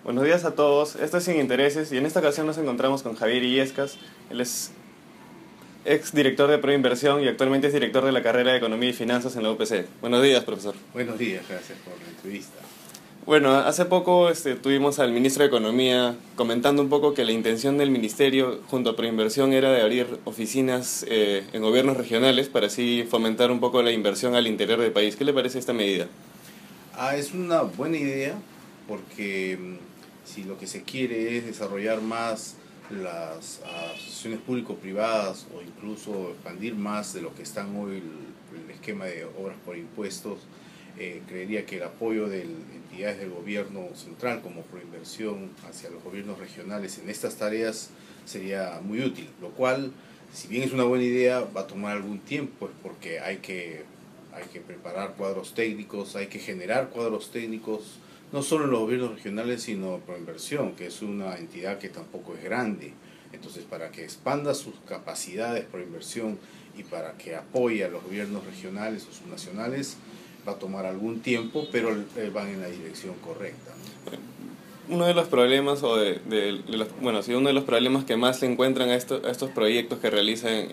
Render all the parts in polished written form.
Buenos días a todos, esto es Sin Intereses y en esta ocasión nos encontramos con Javier Illescas. Él es ex director de Proinversión y actualmente es director de la carrera de Economía y Finanzas en la UPC. Buenos días, profesor. Buenos días, gracias por la entrevista. Bueno, hace poco tuvimos al ministro de Economía comentando un poco que la intención del ministerio junto a Proinversión era de abrir oficinas en gobiernos regionales para así fomentar un poco la inversión al interior del país. ¿Qué le parece esta medida? Es una buena idea porque si lo que se quiere es desarrollar más las asociaciones público-privadas o incluso expandir más de lo que están hoy el esquema de obras por impuestos, creería que el apoyo de entidades del gobierno central como Proinversión hacia los gobiernos regionales en estas tareas sería muy útil, lo cual, si bien es una buena idea, va a tomar algún tiempo, pues, porque hay que preparar cuadros técnicos, hay que generar cuadros técnicos, no solo en los gobiernos regionales, sino Proinversión, que es una entidad que tampoco es grande. Entonces, para que expanda sus capacidades Proinversión y para que apoye a los gobiernos regionales o subnacionales, va a tomar algún tiempo, pero van en la dirección correcta, ¿no? Uno de los problemas, sí, uno de los problemas que más se encuentran a estos proyectos que realizan,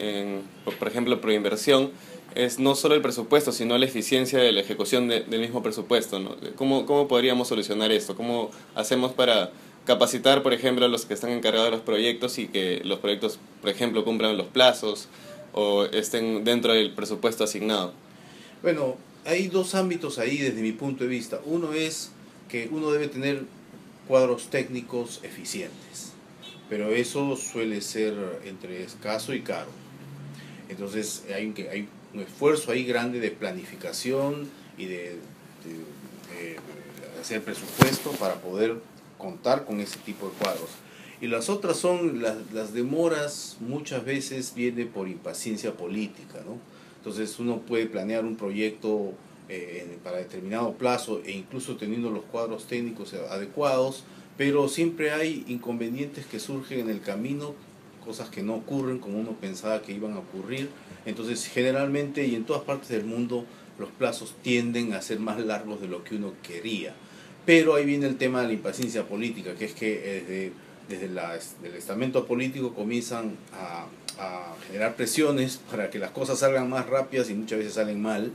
por ejemplo, Proinversión, es no solo el presupuesto, sino la eficiencia de la ejecución del mismo presupuesto, ¿no? ¿Cómo podríamos solucionar esto? ¿Cómo hacemos para capacitar, por ejemplo, a los que están encargados de los proyectos y que los proyectos, por ejemplo, cumplan los plazos o estén dentro del presupuesto asignado? Bueno, hay dos ámbitos ahí desde mi punto de vista. Uno es que uno debe tener cuadros técnicos eficientes, pero eso suele ser entre escaso y caro. Entonces hay un esfuerzo ahí grande de planificación y de hacer presupuesto para poder contar con ese tipo de cuadros. Y las otras son las demoras, muchas veces viene por impaciencia política, ¿no? Entonces uno puede planear un proyecto para determinado plazo e incluso teniendo los cuadros técnicos adecuados, pero siempre hay inconvenientes que surgen en el camino, cosas que no ocurren como uno pensaba que iban a ocurrir. Entonces generalmente y en todas partes del mundo los plazos tienden a ser más largos de lo que uno quería. Pero ahí viene el tema de la impaciencia política, que es que desde el estamento político comienzan a generar presiones para que las cosas salgan más rápidas y muchas veces salen mal,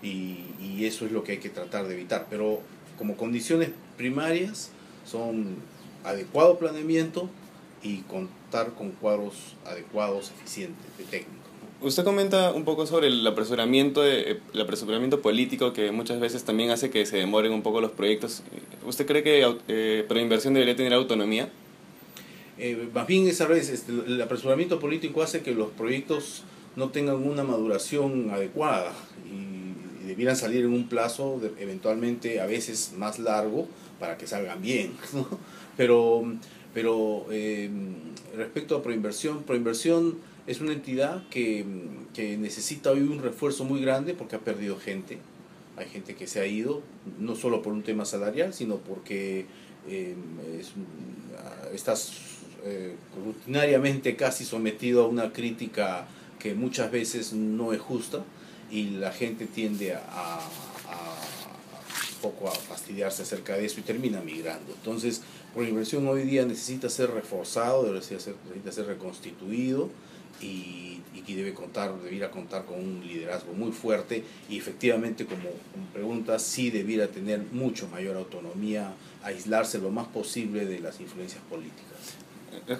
y eso es lo que hay que tratar de evitar. Pero como condiciones primarias son adecuado planeamiento y contar con cuadros adecuados, eficientes, de técnicos. Usted comenta un poco sobre el apresuramiento político que muchas veces también hace que se demoren un poco los proyectos. ¿Usted cree que Proinversión debería tener autonomía? Más bien es al revés, el apresuramiento político hace que los proyectos no tengan una maduración adecuada y debieran salir en un plazo eventualmente a veces más largo para que salgan bien, ¿no? Pero respecto a Proinversión es una entidad que necesita hoy un refuerzo muy grande porque ha perdido gente. Hay gente que se ha ido, no solo por un tema salarial, sino porque estás rutinariamente casi sometido a una crítica que muchas veces no es justa y la gente tiende un poco a fastidiarse acerca de eso y termina migrando. Entonces, Proinversión hoy día necesita ser reforzado, necesita ser reconstituido y debiera contar con un liderazgo muy fuerte y efectivamente, como preguntas, sí debiera tener mucho mayor autonomía, aislarse lo más posible de las influencias políticas.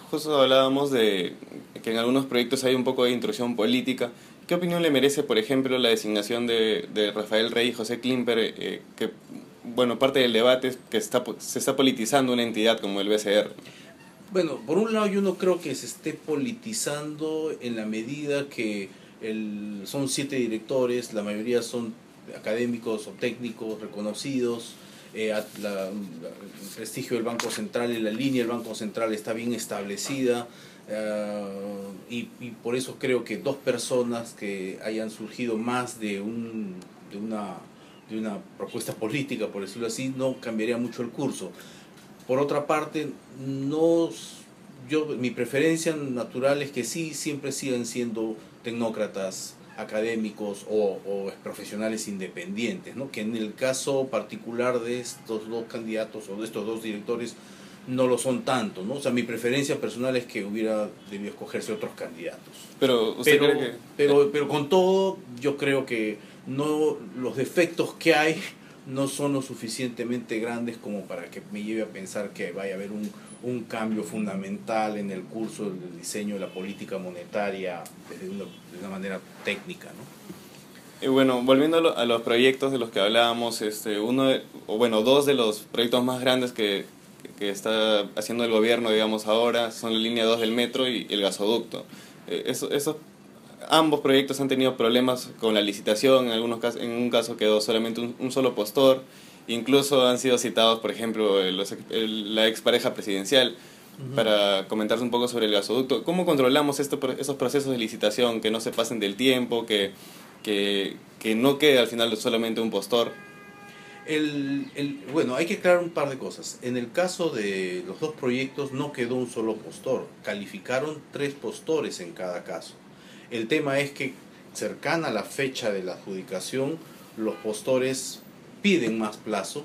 Justo hablábamos de que en algunos proyectos hay un poco de intrusión política. ¿Qué opinión le merece, por ejemplo, la designación de Rafael Rey y José Klimper, que, bueno, parte del debate es que se está politizando una entidad como el BCR? Bueno, por un lado yo no creo que se esté politizando en la medida que son 7 directores, la mayoría son académicos o técnicos reconocidos, el prestigio del Banco Central y la línea del Banco Central está bien establecida, y por eso creo que dos personas que hayan surgido más de una propuesta política, por decirlo así, no cambiaría mucho el curso. Por otra parte, mi preferencia natural es que sí, siempre sigan siendo tecnócratas, académicos o profesionales independientes, ¿no? Que en el caso particular de estos dos candidatos o de estos dos directores no lo son tanto, ¿no? O sea, mi preferencia personal es que hubiera debido escogerse otros candidatos. Pero usted cree que... Pero con todo, yo creo que no, los defectos que hay no son lo suficientemente grandes como para que me lleve a pensar que vaya a haber un cambio fundamental en el curso del diseño de la política monetaria de una manera técnica, ¿no? Y bueno, volviendo a los proyectos de los que hablábamos, dos de los proyectos más grandes que está haciendo el gobierno, digamos, ahora son la línea 2 del metro y el gasoducto. Ambos proyectos han tenido problemas con la licitación, en algunos casos, en un caso quedó solamente un solo postor, incluso han sido citados, por ejemplo, la expareja presidencial, para comentarse un poco sobre el gasoducto. ¿Cómo controlamos esos procesos de licitación, que no se pasen del tiempo, que no quede al final solamente un postor? Bueno, hay que aclarar un par de cosas. En el caso de los dos proyectos no quedó un solo postor, calificaron 3 postores en cada caso. El tema es que cercana a la fecha de la adjudicación, los postores piden más plazo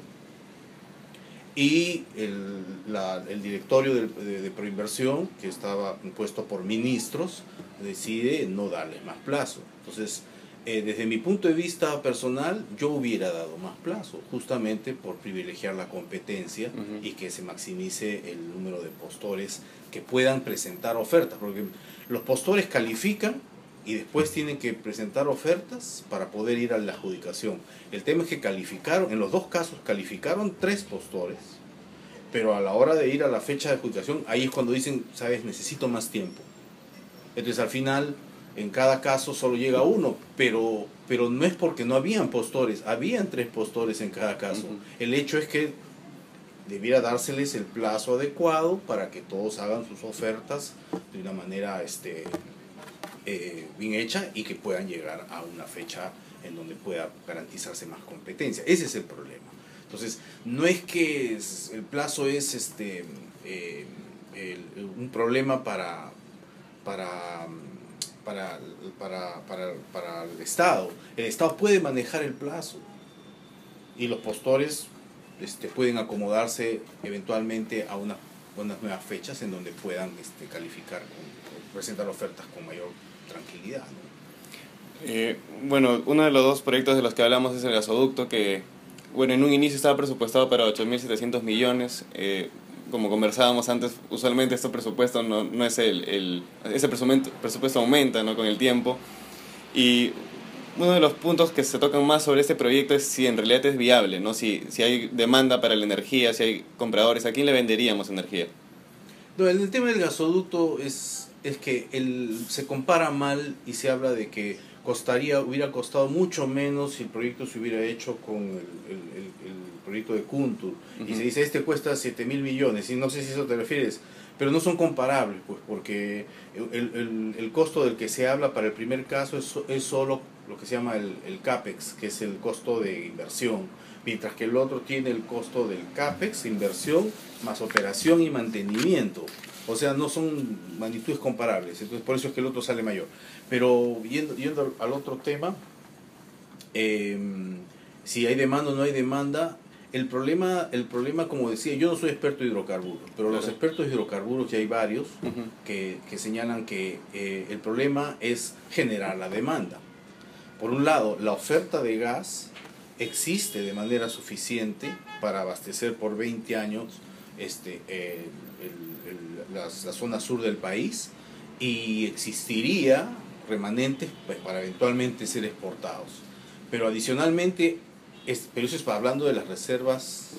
y el directorio de Proinversión, que estaba compuesto por ministros, decide no darles más plazo. Entonces, desde mi punto de vista personal, yo hubiera dado más plazo, justamente por privilegiar la competencia y que se maximice el número de postores que puedan presentar ofertas, porque los postores califican y después tienen que presentar ofertas para poder ir a la adjudicación. El tema es que calificaron, en los dos casos calificaron 3 postores, pero a la hora de ir a la fecha de adjudicación, ahí es cuando dicen, sabes, necesito más tiempo. Entonces al final, en cada caso solo llega uno, pero no es porque no habían postores, habían 3 postores en cada caso. El hecho es que debiera dárseles el plazo adecuado para que todos hagan sus ofertas de una manera bien hecha y que puedan llegar a una fecha en donde pueda garantizarse más competencia. Ese es el problema. Entonces, no es que el plazo es un problema para el Estado. El Estado puede manejar el plazo y los postores pueden acomodarse eventualmente a unas nuevas fechas en donde puedan calificar, presentar ofertas con mayor tranquilidad, ¿no? Bueno, uno de los dos proyectos de los que hablamos es el gasoducto, que bueno, en un inicio estaba presupuestado para 8.700 millones. Como conversábamos antes, usualmente este presupuesto no es ese presupuesto aumenta, ¿no?, con el tiempo. Y uno de los puntos que se tocan más sobre este proyecto es si en realidad es viable, ¿no? Si hay demanda para la energía, si hay compradores, ¿a quién le venderíamos energía? No, el tema del gasoducto es que se compara mal y se habla de que hubiera costado mucho menos si el proyecto se hubiera hecho con el proyecto de Kuntur. Y se dice, cuesta 7.000 millones, y no sé si eso te refieres, pero no son comparables, pues, porque el costo del que se habla para el primer caso es solo lo que se llama el CAPEX, que es el costo de inversión, mientras que el otro tiene el costo del CAPEX, inversión, más operación y mantenimiento. O sea, no son magnitudes comparables, entonces por eso es que el otro sale mayor. Pero yendo al otro tema, si hay demanda o no hay demanda, el problema, como decía, yo no soy experto en hidrocarburos, pero los expertos de hidrocarburos, ya hay varios, que señalan que el problema es generar la demanda. Por un lado, la oferta de gas existe de manera suficiente para abastecer por 20 años la zona sur del país, y existiría remanentes pues, para eventualmente ser exportados. Pero adicionalmente, pero eso es hablando de las reservas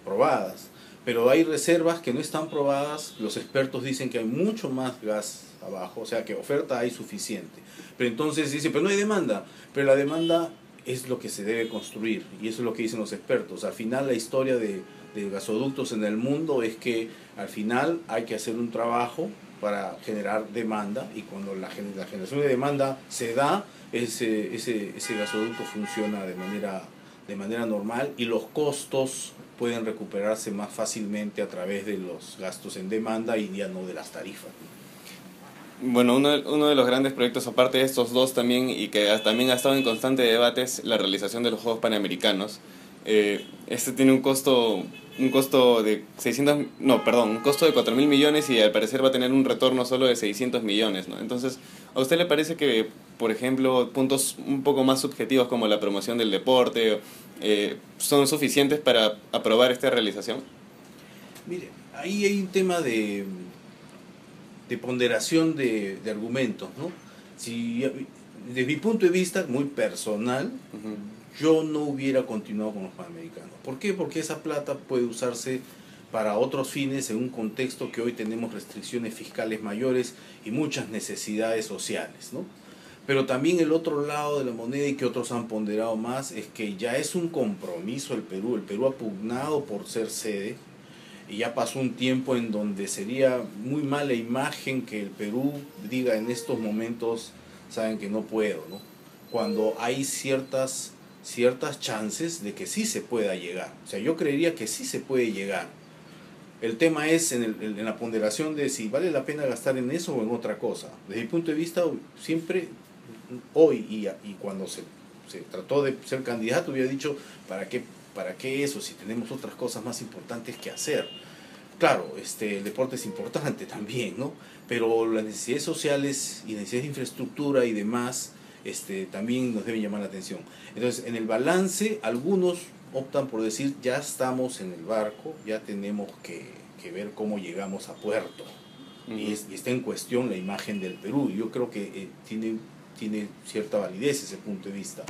probadas, pero hay reservas que no están probadas. Los expertos dicen que hay mucho más gas abajo, o sea que oferta hay suficiente. Pero entonces dice, pero no hay demanda, pero la demanda es lo que se debe construir, y eso es lo que dicen los expertos. Al final la historia de gasoductos en el mundo es que al final hay que hacer un trabajo para generar demanda, y cuando la generación de demanda se da, ese gasoducto funciona de manera normal, y los costos pueden recuperarse más fácilmente a través de los gastos en demanda y ya no de las tarifas. Bueno, uno de los grandes proyectos, aparte de estos dos también, y que también ha estado en constante debate, es la realización de los Juegos Panamericanos. Este tiene un costo un costo de 600, no, perdón, un costo de 4.000 millones y al parecer va a tener un retorno solo de 600 millones, ¿no? Entonces, ¿a usted le parece que, por ejemplo, puntos un poco más subjetivos como la promoción del deporte son suficientes para aprobar esta realización? Mire, ahí hay un tema de ponderación de argumentos, ¿no? Si, desde mi punto de vista muy personal, Ujú. yo no hubiera continuado con los Panamericanos. ¿Por qué? Porque esa plata puede usarse para otros fines en un contexto que hoy tenemos restricciones fiscales mayores y muchas necesidades sociales, ¿no? Pero también el otro lado de la moneda, y que otros han ponderado más, es que ya es un compromiso el Perú. El Perú ha pugnado por ser sede y ya pasó un tiempo en donde sería muy mala imagen que el Perú diga en estos momentos, saben que no puedo, ¿no? Cuando hay ciertas chances de que sí se pueda llegar. O sea, yo creería que sí se puede llegar. El tema es en la ponderación de si vale la pena gastar en eso o en otra cosa. Desde mi punto de vista, siempre, hoy y cuando se trató de ser candidato, hubiera dicho, ¿para qué eso si tenemos otras cosas más importantes que hacer? Claro, el deporte es importante también, ¿no? Pero las necesidades sociales y necesidades de infraestructura y demás, también nos deben llamar la atención. Entonces, en el balance, algunos optan por decir, ya estamos en el barco, ya tenemos que ver cómo llegamos a puerto. Ujú. Y está en cuestión la imagen del Perú. Yo creo que tiene cierta validez ese punto de vista.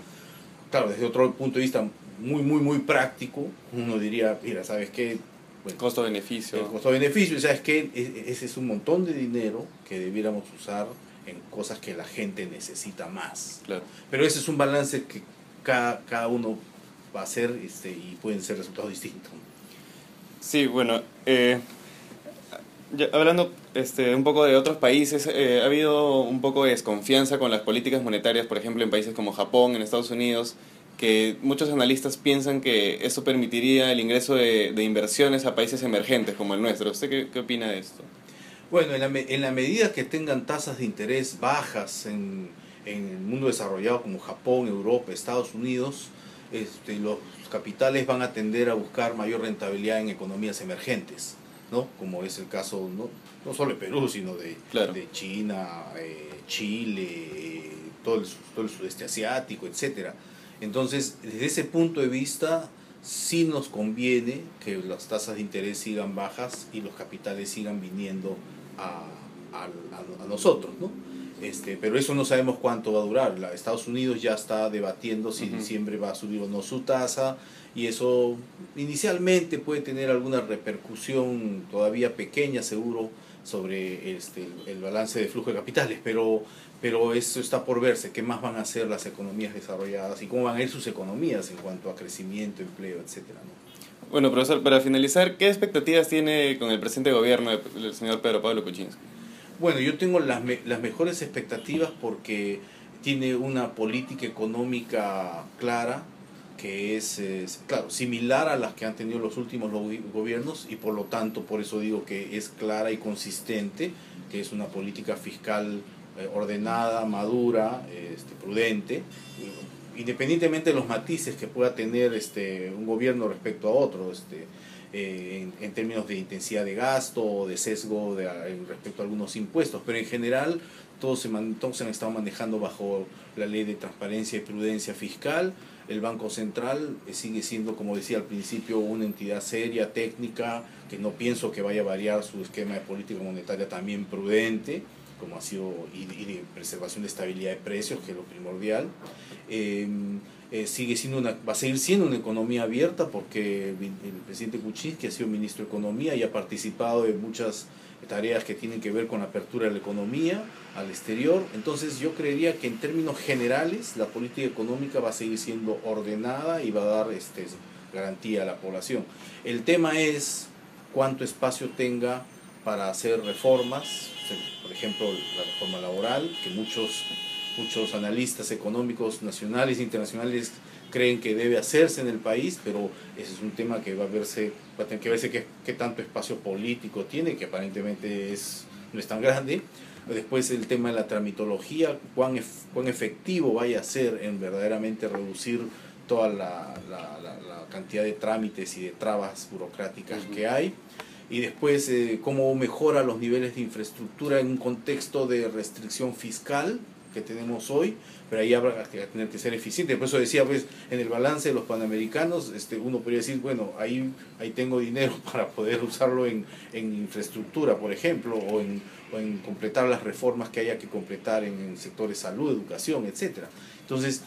Claro, desde otro punto de vista muy práctico, uno diría, mira, ¿sabes qué? Bueno, el Costo-beneficio. costo-beneficio, ¿sabes qué? Ese es un montón de dinero que debiéramos usar en cosas que la gente necesita más. Claro. Pero ese es un balance que cada uno va a hacer y pueden ser resultados distintos. Sí, bueno, hablando un poco de otros países, ha habido un poco de desconfianza con las políticas monetarias, por ejemplo, en países como Japón, en Estados Unidos, que muchos analistas piensan que eso permitiría el ingreso de inversiones a países emergentes como el nuestro. ¿Usted qué opina de esto? Bueno, en la medida que tengan tasas de interés bajas en el mundo desarrollado como Japón, Europa, Estados Unidos, los capitales van a tender a buscar mayor rentabilidad en economías emergentes, ¿no? Como es el caso no solo de Perú, sino Claro. de China, Chile, todo el sudeste asiático, etcétera. Entonces, desde ese punto de vista, sí nos conviene que las tasas de interés sigan bajas y los capitales sigan viniendo a nosotros, ¿no? Pero eso no sabemos cuánto va a durar. Estados Unidos ya está debatiendo si en diciembre va a subir o no su tasa, y eso inicialmente puede tener alguna repercusión todavía pequeña, seguro, sobre el balance de flujo de capitales, pero eso está por verse. ¿Qué más van a hacer las economías desarrolladas y cómo van a ir sus economías en cuanto a crecimiento, empleo, etcétera, ¿no? Bueno, profesor, para finalizar, ¿qué expectativas tiene con el presente gobierno del señor Pedro Pablo Kuczynski? Bueno, yo tengo las mejores expectativas porque tiene una política económica clara, que es, claro, similar a las que han tenido los últimos gobiernos, y por lo tanto, por eso digo que es clara y consistente, que es una política fiscal ordenada, madura, prudente, independientemente de los matices que pueda tener un gobierno respecto a otro, en términos de intensidad de gasto o de sesgo respecto a algunos impuestos, pero en general todos se han estado manejando bajo la ley de transparencia y prudencia fiscal. El Banco Central sigue siendo, como decía al principio, una entidad seria, técnica, que no pienso que vaya a variar su esquema de política monetaria, también prudente, como ha sido, y de preservación de estabilidad de precios, que es lo primordial. Va a seguir siendo una economía abierta porque el presidente Kuczynski ha sido ministro de Economía y ha participado en muchas tareas que tienen que ver con la apertura de la economía al exterior. Entonces yo creería que en términos generales la política económica va a seguir siendo ordenada y va a dar garantía a la población. El tema es cuánto espacio tenga para hacer reformas, por ejemplo la reforma laboral, que muchos analistas económicos nacionales e internacionales creen que debe hacerse en el país, pero ese es un tema que va a tener que verse qué tanto espacio político tiene, que aparentemente no es tan grande. Después el tema de la tramitología, cuán efectivo vaya a ser en verdaderamente reducir toda la cantidad de trámites y de trabas burocráticas que hay. Y después cómo mejora los niveles de infraestructura en un contexto de restricción fiscal que tenemos hoy, pero ahí habrá que tener que ser eficiente. Por eso decía, pues, en el balance de los panamericanos, uno podría decir, bueno, ahí tengo dinero para poder usarlo en infraestructura, por ejemplo, o en completar las reformas que haya que completar en el sector de salud, educación, etcétera. Entonces,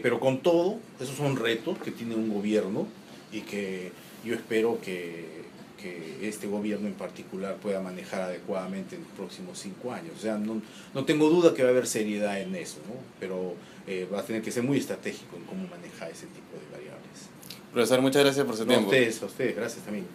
pero con todo, esos son retos que tiene un gobierno y que yo espero que este gobierno en particular pueda manejar adecuadamente en los próximos 5 años. O sea, no tengo duda que va a haber seriedad en eso, ¿no? Pero va a tener que ser muy estratégico en cómo manejar ese tipo de variables. Profesor, muchas gracias por su tiempo. A ustedes, gracias también.